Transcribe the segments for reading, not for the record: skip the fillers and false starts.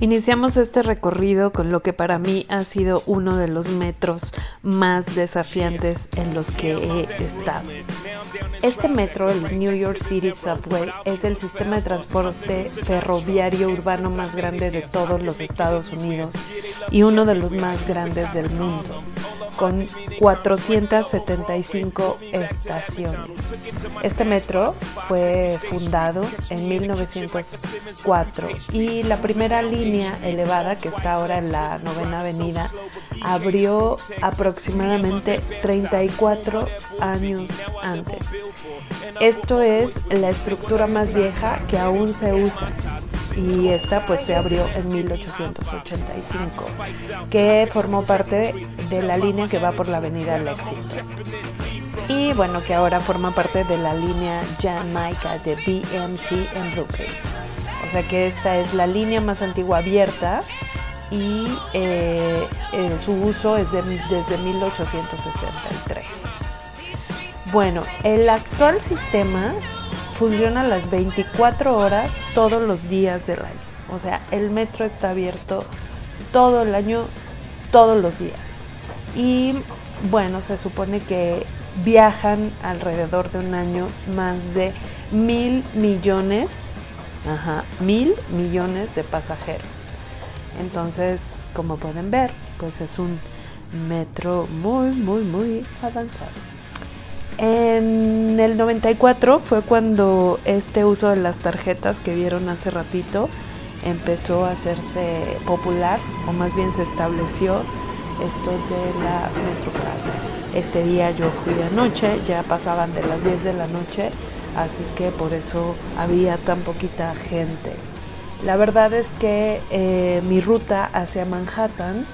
Iniciamos este recorrido con lo que para mí ha sido uno de los metros más desafiantes en los que he estado. Este metro, el New York City Subway, es el sistema de transporte ferroviario urbano más grande de todos los Estados Unidos y uno de los más grandes del mundo, con 475 estaciones. Este metro fue fundado en 1904 y la primera línea elevada, que está ahora en la 9ª Avenida, abrió aproximadamente 34 años antes. Esto es la estructura más vieja que aún se usa. Y esta pues se abrió en 1885, que formó parte de la línea que va por la avenida Lexington. Y bueno, que ahora forma parte de la línea Jamaica de BMT en Brooklyn. O sea que esta es la línea más antigua abierta y su uso es desde 1863. Bueno, el actual sistema funciona las 24 horas todos los días del año. O sea, el metro está abierto todo el año, todos los días. Y bueno, se supone que viajan alrededor de un año más de 1,000 millones, 1,000 millones de pasajeros. Entonces, como pueden ver, pues es un metro muy avanzado. En el 94 fue cuando este uso de las tarjetas que vieron hace ratito empezó a hacerse popular, o más bien se estableció esto de la MetroCard. Este día yo fui anoche, ya pasaban de las 10 de la noche, así que por eso había tan poquita gente. La verdad es que mi ruta hacia Manhattan,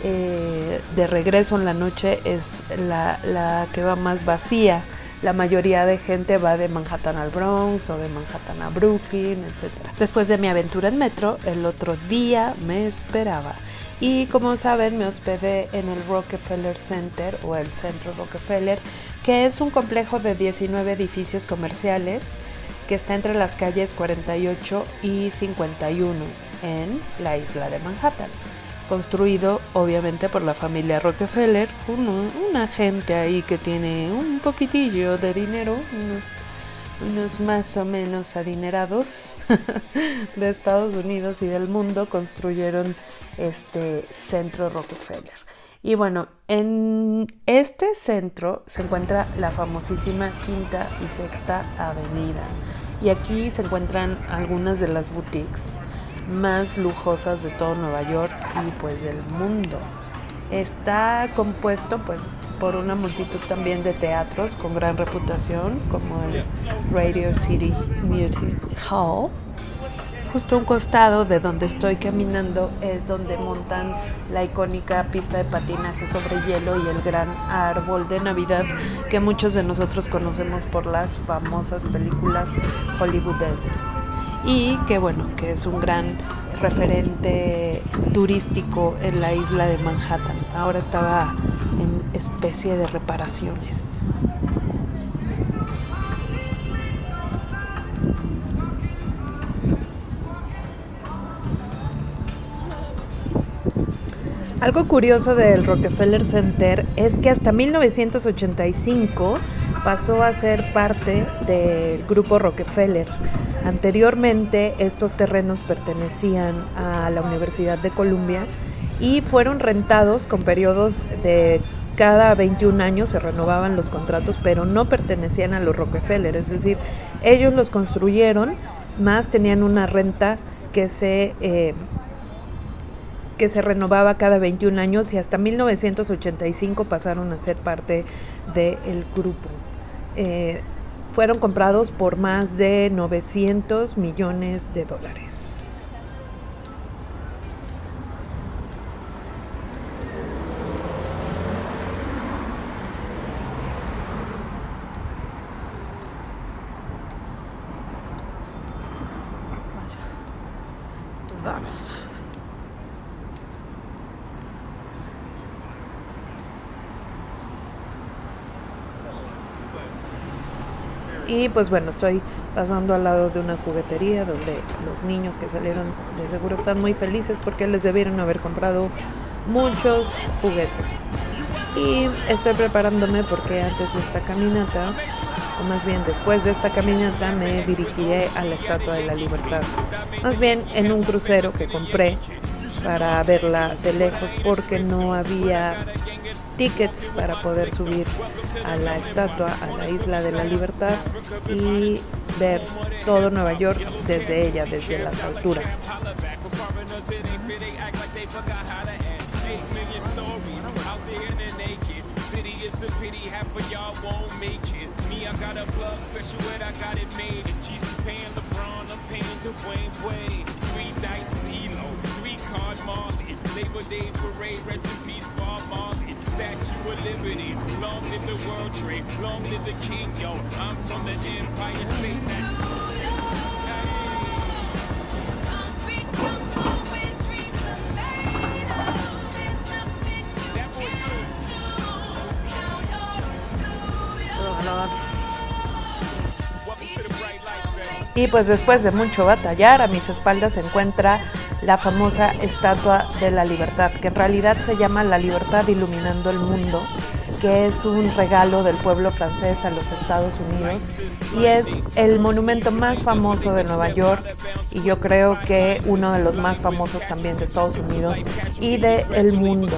de regreso en la noche, es la que va más vacía. La mayoría de gente va de Manhattan al Bronx o de Manhattan a Brooklyn, etc. Después de mi aventura en metro, el otro día me esperaba. Y como saben, me hospedé en el Rockefeller Center o el Centro Rockefeller, que es un complejo de 19 edificios comerciales que está entre las calles 48 y 51 en la isla de Manhattan. Construido obviamente por la familia Rockefeller, una gente ahí que tiene un poquitillo de dinero, unos más o menos adinerados de Estados Unidos y del mundo construyeron este centro Rockefeller. Y bueno, en este centro se encuentra la famosísima Quinta y Sexta Avenida. Y aquí se encuentran algunas de las boutiques más lujosas de todo Nueva York y pues del mundo. Está compuesto pues por una multitud también de teatros con gran reputación, como el Radio City Music Hall. Justo a un costado de donde estoy caminando es donde montan la icónica pista de patinaje sobre hielo y el gran árbol de Navidad que muchos de nosotros conocemos por las famosas películas hollywoodenses. Y que bueno, que es un gran referente turístico en la isla de Manhattan. Ahora estaba en especie de reparaciones. Algo curioso del Rockefeller Center es que hasta 1985 pasó a ser parte del grupo Rockefeller. Anteriormente estos terrenos pertenecían a la Universidad de Columbia y fueron rentados con periodos de cada 21 años, se renovaban los contratos, pero no pertenecían a los Rockefeller, es decir, ellos los construyeron, más tenían una renta que se renovaba cada 21 años y hasta 1985 pasaron a ser parte del grupo. Fueron comprados por más de $900 millones. Pues vamos. Y pues bueno, estoy pasando al lado de una juguetería donde los niños que salieron de seguro están muy felices porque les debieron haber comprado muchos juguetes. Y estoy preparándome porque antes de esta caminata, o más bien después de esta caminata, me dirigiré a la Estatua de la Libertad. Más bien en un crucero que compré para verla de lejos porque no había tickets para poder subir a la estatua, a la Isla de la Libertad y ver todo Nueva York desde ella, desde las alturas. Labor Day parade, rest in peace, Bob Marley. Statue of Liberty, long live the World Trade, long live the King, yo. I'm from the Empire State. Y pues después de mucho batallar, a mis espaldas se encuentra la famosa Estatua de la Libertad, que en realidad se llama La Libertad Iluminando el Mundo, que es un regalo del pueblo francés a los Estados Unidos y es el monumento más famoso de Nueva York y yo creo que uno de los más famosos también de Estados Unidos y del mundo.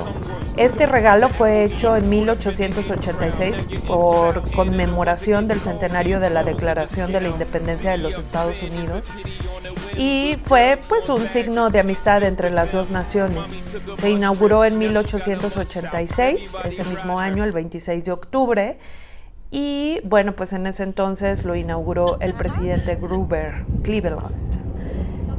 Este regalo fue hecho en 1886 por conmemoración del centenario de la Declaración de la Independencia de los Estados Unidos y fue pues un signo de amistad entre las dos naciones. Se inauguró en 1886, ese mismo año, el 26 de octubre, y bueno, pues en ese entonces lo inauguró el presidente Grover Cleveland.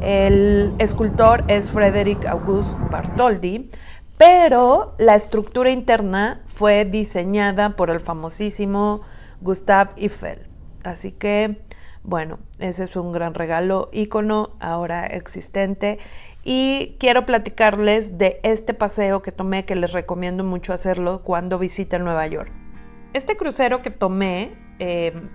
El escultor es Frederick August Bartholdi, pero la estructura interna fue diseñada por el famosísimo Gustave Eiffel. Así que, bueno, ese es un gran regalo, ícono ahora existente. Y quiero platicarles de este paseo que tomé, que les recomiendo mucho hacerlo cuando visiten Nueva York. Este crucero que tomé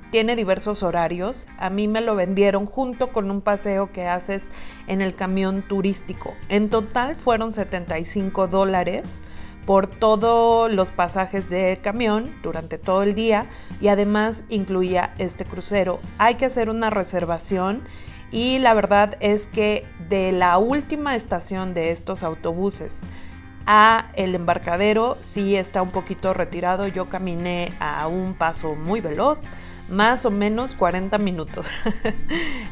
tiene diversos horarios. A mí me lo vendieron junto con un paseo que haces en el camión turístico. En total fueron $75 por todos los pasajes de camión durante todo el día y además incluía este crucero. Hay que hacer una reservación y la verdad es que de la última estación de estos autobuses a el embarcadero sí está un poquito retirado. Yo caminé a un paso muy veloz, más o menos 40 minutos.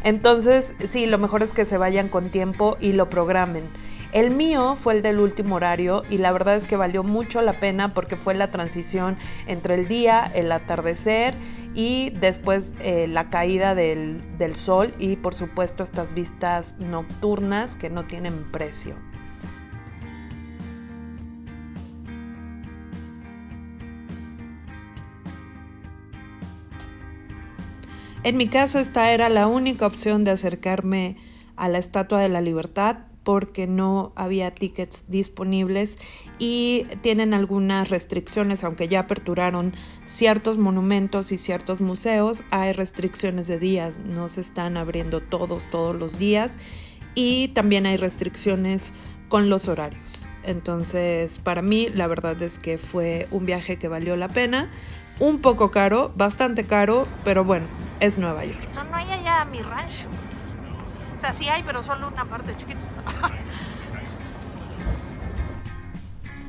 Entonces, sí, lo mejor es que se vayan con tiempo y lo programen. El mío fue el del último horario y la verdad es que valió mucho la pena porque fue la transición entre el día, el atardecer y después la caída del sol y por supuesto estas vistas nocturnas que no tienen precio. En mi caso, esta era la única opción de acercarme a la Estatua de la Libertad porque no había tickets disponibles y tienen algunas restricciones, aunque ya aperturaron ciertos monumentos y ciertos museos, hay restricciones de días, no se están abriendo todos los días y también hay restricciones con los horarios. Entonces, para mí, la verdad es que fue un viaje que valió la pena. Un poco caro, bastante caro, pero bueno, es Nueva York. Eso no hay allá mi ranch. O sea, sí hay, pero solo una parte chiquita.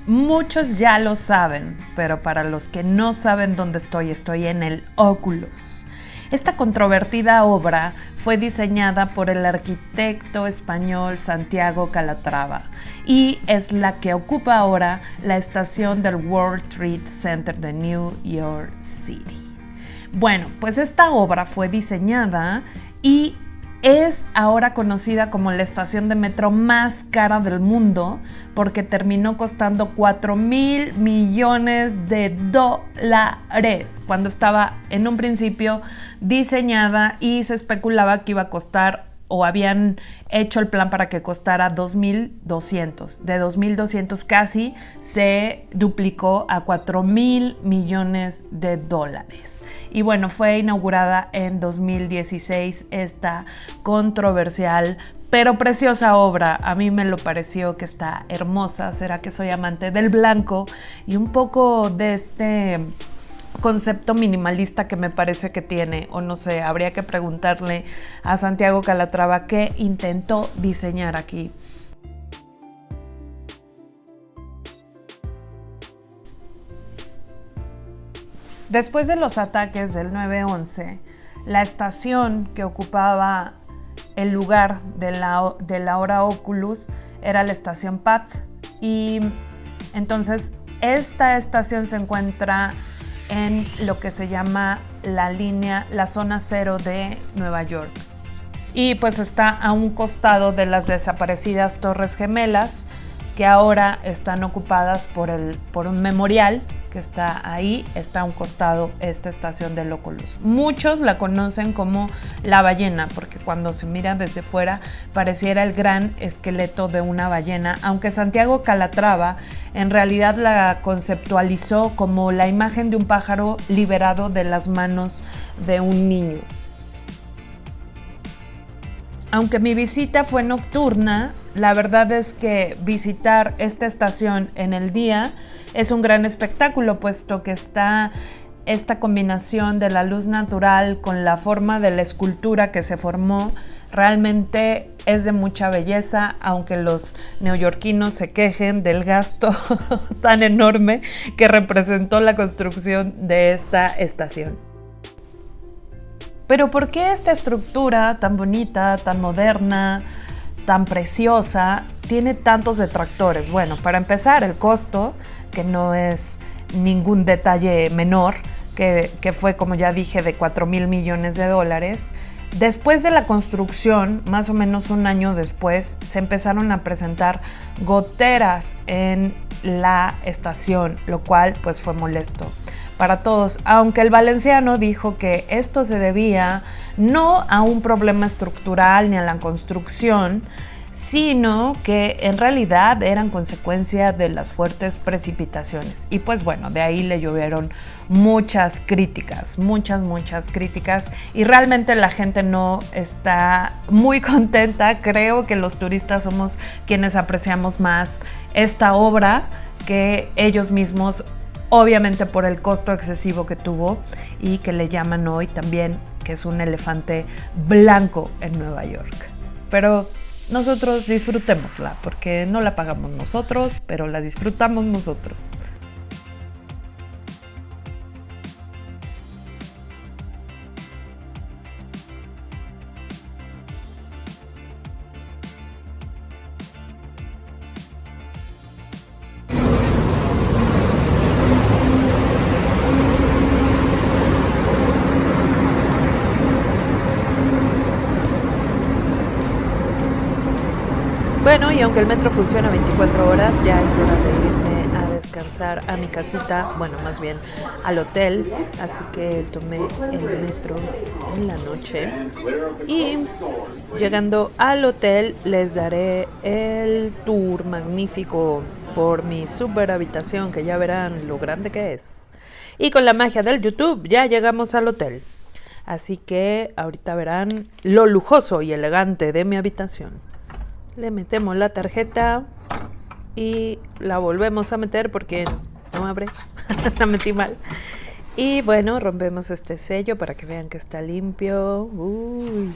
Muchos ya lo saben, pero para los que no saben dónde estoy en el Oculus. Esta controvertida obra fue diseñada por el arquitecto español Santiago Calatrava y es la que ocupa ahora la estación del World Trade Center de New York City. Bueno, pues esta obra fue diseñada y es ahora conocida como la estación de metro más cara del mundo porque terminó costando $4,000 millones cuando estaba en un principio diseñada y se especulaba que iba a costar o habían hecho el plan para que costara 2,200. De 2,200 casi se duplicó a 4,000 millones de dólares. Y bueno, fue inaugurada en 2016 esta controversial pero preciosa obra. A mí me lo pareció que está hermosa. Será que soy amante del blanco y un poco de este concepto minimalista que me parece que tiene, o no sé, habría que preguntarle a Santiago Calatrava qué intentó diseñar aquí. Después de los ataques del 9/11, la estación que ocupaba el lugar de la hora Oculus era la estación Path, y entonces esta estación se encuentra en lo que se llama la zona cero de Nueva York, y pues está a un costado de las desaparecidas Torres Gemelas, que ahora están ocupadas por un memorial que está ahí. Está a un costado esta estación del Oculus. Muchos la conocen como la ballena, porque cuando se mira desde fuera pareciera el gran esqueleto de una ballena, aunque Santiago Calatrava en realidad la conceptualizó como la imagen de un pájaro liberado de las manos de un niño. Aunque mi visita fue nocturna, la verdad es que visitar esta estación en el día es un gran espectáculo, puesto que está esta combinación de la luz natural con la forma de la escultura que se formó. Realmente es de mucha belleza, aunque los neoyorquinos se quejen del gasto tan enorme que representó la construcción de esta estación. Pero ¿por qué esta estructura tan bonita, tan moderna, tan preciosa, tiene tantos detractores? Bueno, para empezar, el costo, que no es ningún detalle menor, que fue, como ya dije, de 4,000 millones de dólares. Después de la construcción, más o menos un año después, se empezaron a presentar goteras en la estación, lo cual pues fue molesto para todos, aunque el valenciano dijo que esto se debía no a un problema estructural ni a la construcción, sino que en realidad eran consecuencia de las fuertes precipitaciones. Y pues bueno, de ahí le llovieron muchas críticas, muchas críticas, y realmente la gente no está muy contenta. Creo que los turistas somos quienes apreciamos más esta obra que ellos mismos, obviamente por el costo excesivo que tuvo y que le llaman hoy también que es un elefante blanco en Nueva York. Pero nosotros disfrutémosla, porque no la pagamos nosotros, pero la disfrutamos nosotros. Bueno, y aunque el metro funciona 24 horas, ya es hora de irme a descansar a mi casita, bueno, más bien al hotel, así que tomé el metro en la noche y llegando al hotel les daré el tour magnífico por mi super habitación, que ya verán lo grande que es. Y con la magia del YouTube ya llegamos al hotel, así que ahorita verán lo lujoso y elegante de mi habitación. Le metemos la tarjeta y la volvemos a meter porque no abre, la metí mal. Y bueno, rompemos este sello para que vean que está limpio. Uy.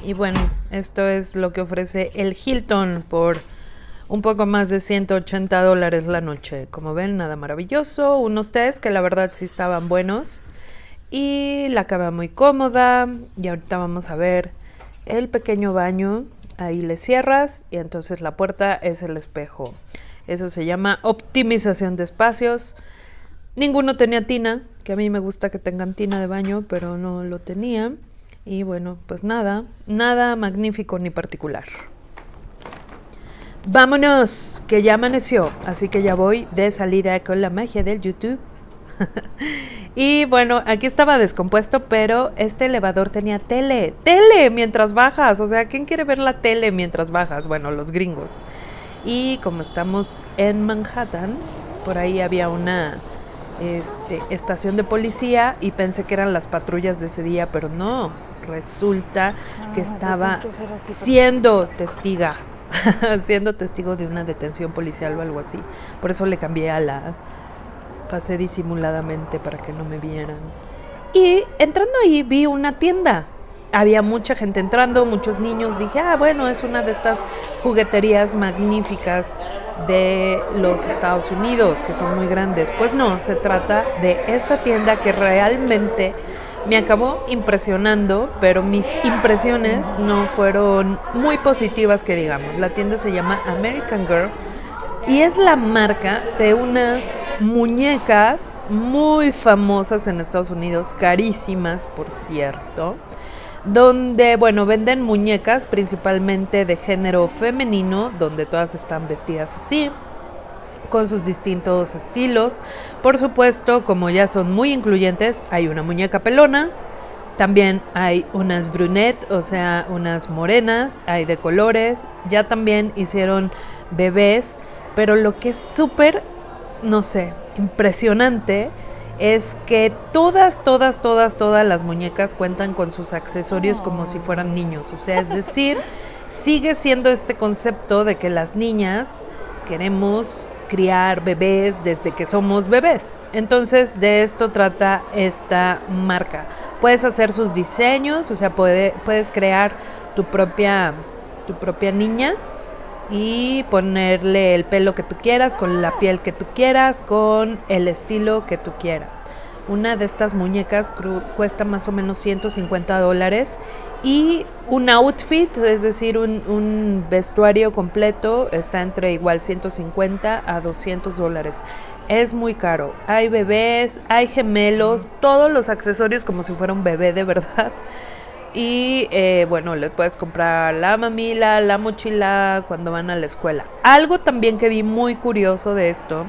Y bueno, esto es lo que ofrece el Hilton por un poco más de $180 la noche. Como ven, nada maravilloso. Unos tés que la verdad sí estaban buenos. Y la cama muy cómoda. Y ahorita vamos a ver el pequeño baño. Ahí le cierras y entonces la puerta es el espejo. Eso se llama optimización de espacios. Ninguno tenía tina, que a mí me gusta que tengan tina de baño, pero no lo tenía. Y bueno, pues nada magnífico ni particular. Vámonos, que ya amaneció, así que ya voy de salida con la magia del YouTube. Y bueno, aquí estaba descompuesto, pero este elevador tenía tele mientras bajas. O sea, ¿quién quiere ver la tele mientras bajas? Bueno, los gringos. Y como estamos en Manhattan, por ahí había una estación de policía y pensé que eran las patrullas de ese día, pero no, resulta que estaba siendo testiga, siendo testigo de una detención policial o algo así. Por eso le cambié a la... Pasé disimuladamente para que no me vieran. Y entrando ahí vi una tienda. Había mucha gente entrando, muchos niños. Dije, bueno, es una de estas jugueterías magníficas de los Estados Unidos, que son muy grandes. Pues no, se trata de esta tienda que realmente me acabó impresionando, pero mis impresiones no fueron muy positivas, que digamos. La tienda se llama American Girl y es la marca de unas muñecas muy famosas en Estados Unidos, carísimas, por cierto, donde, bueno, venden muñecas principalmente de género femenino, donde todas están vestidas así, con sus distintos estilos. Por supuesto, como ya son muy incluyentes, hay una muñeca pelona, también hay unas brunettes, o sea, unas morenas, hay de colores, ya también hicieron bebés, pero lo que es súper, no sé, impresionante es que todas las muñecas cuentan con sus accesorios como si fueran niños. O sea, es decir, sigue siendo este concepto de que las niñas queremos criar bebés desde que somos bebés. Entonces, de esto trata esta marca. Puedes hacer sus diseños, o sea, puedes crear tu propia niña y ponerle el pelo que tú quieras, con la piel que tú quieras, con el estilo que tú quieras. Una de estas muñecas cuesta más o menos $150 y un outfit, es decir, un vestuario completo, está entre igual $150 a $200. Es muy caro. Hay bebés, hay gemelos, todos los accesorios como si fuera un bebé de verdad. Y bueno, les puedes comprar la mamila, la mochila cuando van a la escuela. Algo también que vi muy curioso de esto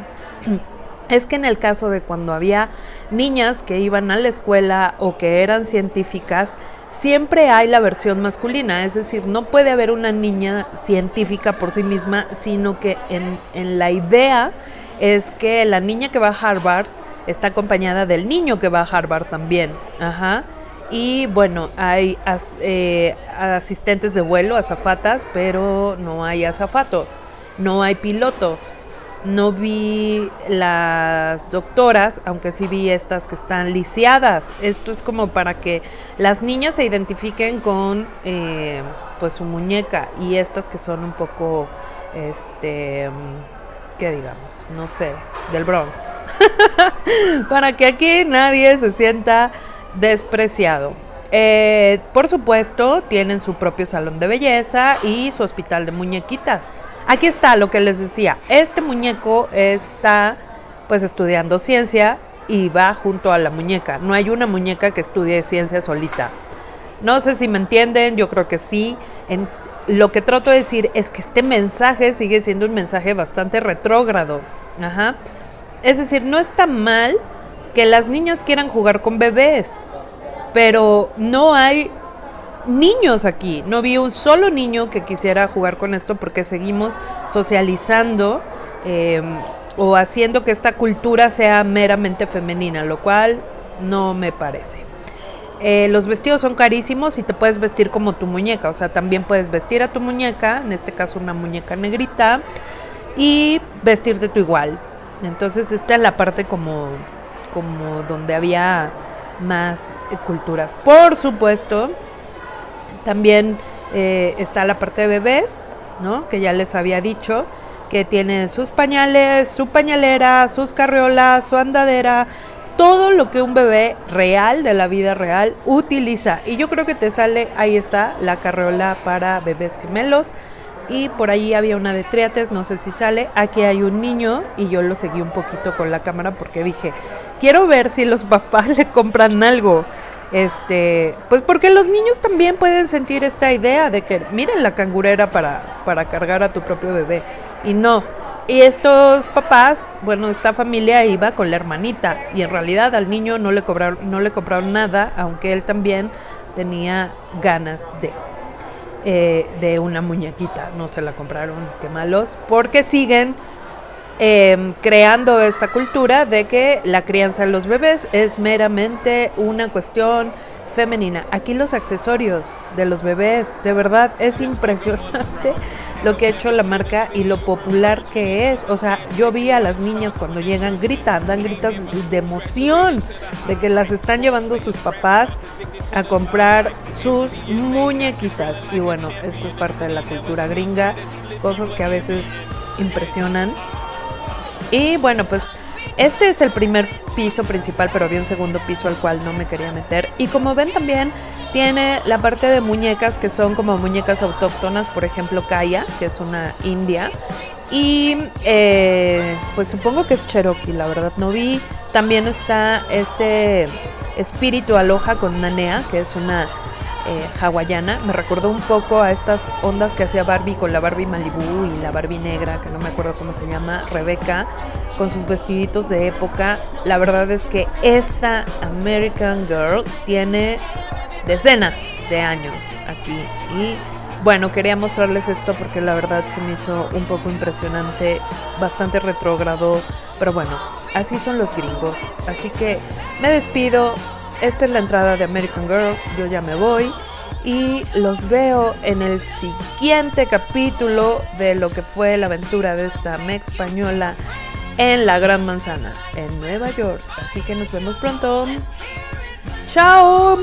es que en el caso de cuando había niñas que iban a la escuela o que eran científicas, siempre hay la versión masculina. Es decir, no puede haber una niña científica por sí misma, sino que en la idea es que la niña que va a Harvard está acompañada del niño que va a Harvard también. Ajá. Y bueno, hay asistentes de vuelo, azafatas, pero no hay azafatos, no hay pilotos. No vi las doctoras, aunque sí vi estas que están lisiadas. Esto es como para que las niñas se identifiquen con pues su muñeca, y estas que son un poco, ¿qué digamos? No sé, del Bronx. Para que aquí nadie se sienta despreciado. Por supuesto, tienen su propio salón de belleza y su hospital de muñequitas. Aquí está lo que les decía. Este muñeco está pues estudiando ciencia y va junto a la muñeca. No hay una muñeca que estudie ciencia solita. No sé si me entienden, yo creo que sí. Lo que trato de decir es que este mensaje sigue siendo un mensaje bastante retrógrado. Ajá. Es decir, no está mal que las niñas quieran jugar con bebés, pero no hay niños aquí. No vi un solo niño que quisiera jugar con esto, porque seguimos socializando o haciendo que esta cultura sea meramente femenina, lo cual no me parece. Los vestidos son carísimos y te puedes vestir como tu muñeca. O sea, también puedes vestir a tu muñeca, en este caso una muñeca negrita, y vestirte tú igual. Entonces esta es la parte como donde había más culturas. Por supuesto, también está la parte de bebés, ¿no? Que ya les había dicho, que tiene sus pañales, su pañalera, sus carriolas, su andadera, todo lo que un bebé real, de la vida real, utiliza. Y yo creo que te sale, ahí está, la carriola para bebés gemelos. Y por ahí había una de triates, no sé si sale. Aquí hay un niño y yo lo seguí un poquito con la cámara porque dije, quiero ver si los papás le compran algo. Pues porque los niños también pueden sentir esta idea de que miren la cangurera para cargar a tu propio bebé. Y no, Y estos papás, bueno, esta familia iba con la hermanita y en realidad al niño no le compraron nada, aunque él también tenía ganas de una muñequita. No se la compraron, qué malos, porque siguen creando esta cultura de que la crianza de los bebés es meramente una cuestión femenina. Aquí los accesorios de los bebés, de verdad es impresionante lo que ha hecho la marca y lo popular que es. O sea, yo vi a las niñas cuando llegan dan gritas de emoción de que las están llevando sus papás a comprar sus muñequitas. Y bueno, esto es parte de la cultura gringa, cosas que a veces impresionan. Y bueno, pues este es el primer piso principal, pero había un segundo piso al cual no me quería meter. Y como ven también tiene la parte de muñecas que son como muñecas autóctonas, por ejemplo Kaya, que es una india. Y pues supongo que es Cherokee, la verdad no vi. También está este espíritu Aloha con Nanea, que es una hawaiana. Me recordó un poco a estas ondas que hacía Barbie con la Barbie Malibu y la Barbie negra, que no me acuerdo cómo se llama, Rebeca, con sus vestiditos de época. La verdad es que esta American Girl tiene decenas de años aquí y bueno, quería mostrarles esto porque la verdad se me hizo un poco impresionante, bastante retrógrado, pero bueno, así son los gringos. Así que me despido. Esta es la entrada de American Girl, yo ya me voy y los veo en el siguiente capítulo de lo que fue la aventura de esta mex española en la Gran Manzana, en Nueva York. Así que nos vemos pronto. ¡Chao!